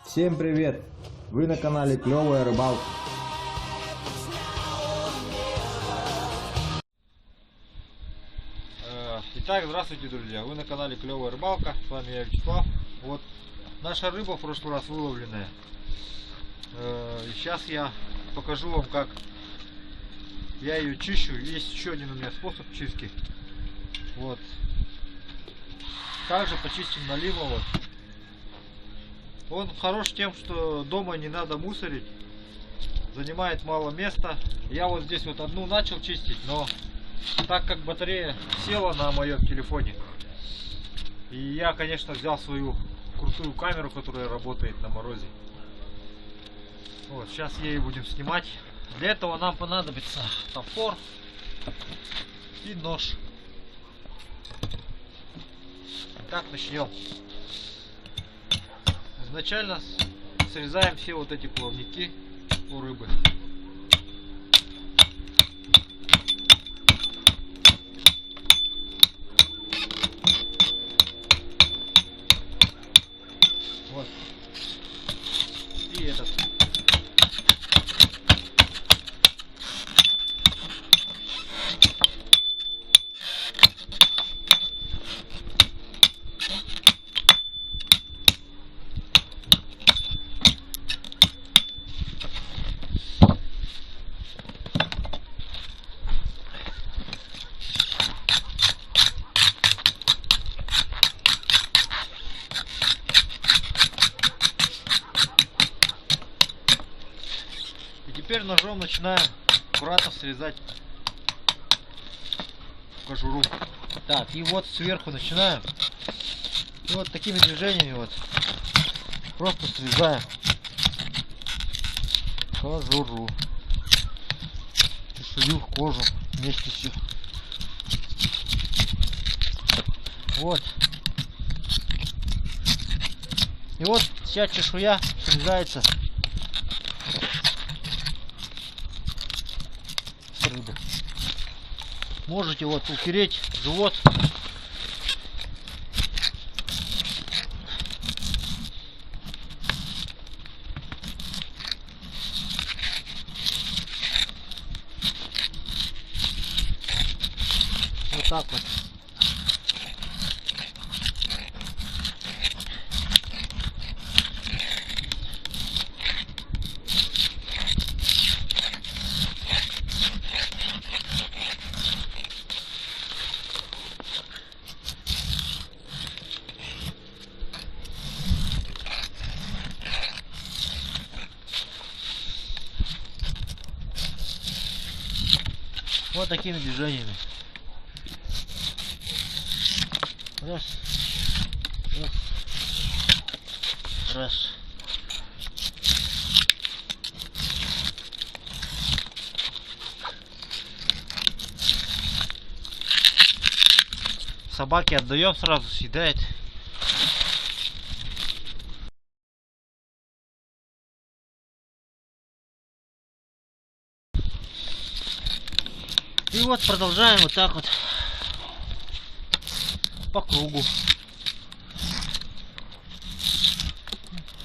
Всем привет! Вы на канале Клевая Рыбалка. Итак, здравствуйте, друзья! Вы на канале Клевая Рыбалка. С вами я, Вячеслав. Вот наша рыба в прошлый раз выловленная. Сейчас я покажу вам, как я ее чищу. Есть еще один у меня способ чистки. Вот. Также почистим налива. Вот. Он хорош тем, что дома не надо мусорить, занимает мало места. Я вот здесь вот одну начал чистить, но так как батарея села на моем телефоне, и я, конечно, взял свою крутую камеру, которая работает на морозе. Вот, сейчас ей будем снимать. Для этого нам понадобится топор и нож. Так, начнем. Изначально срезаем все вот эти плавники у рыбы. Вот. И этот. Теперь ножом начинаем аккуратно срезать кожуру. Так, и вот сверху начинаем. И вот такими движениями вот просто срезаем кожуру. Чешую, кожу вместе все. Вот. И вот вся чешуя срезается с рыбы. Можете вот упереть живот. Вот так вот. Вот такими движениями. Раз. Раз. Раз. Собаке отдаем, сразу съедает. И вот продолжаем вот так вот по кругу.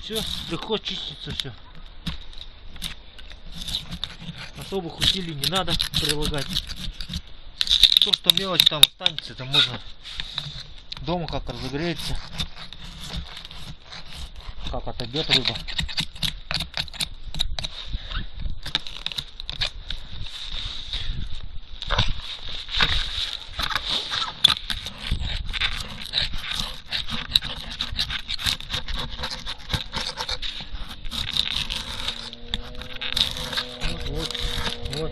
Все, легко чистится все. Особых усилий не надо прилагать. То, что мелочь там останется, это можно дома как разогреется, как отойдет рыба. Вот.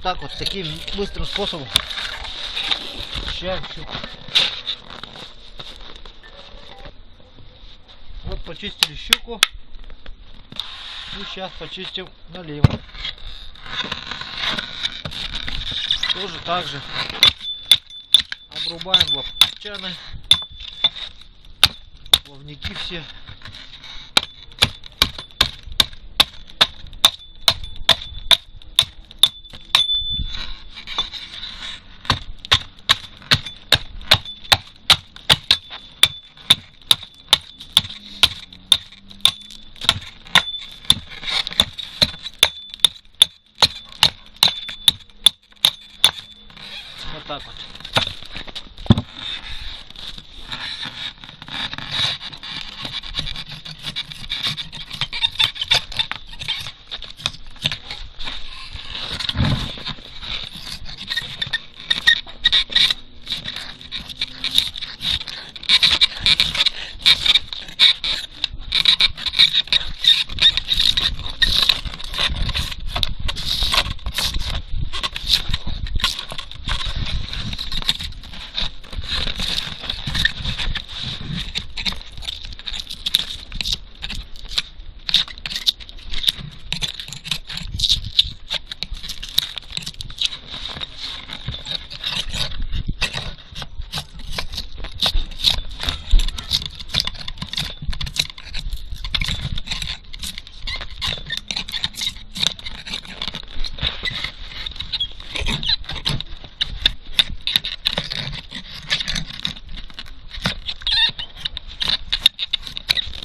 Вот так вот, таким быстрым способом очищаем щуку. Вот почистили щуку. И сейчас почистим налево. Тоже так же обрубаем лопчаны, плавники все. Вот так вот.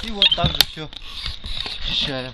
И вот так же все очищаем.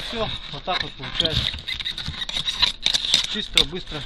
Все, вот так вот получается. Чисто, быстро.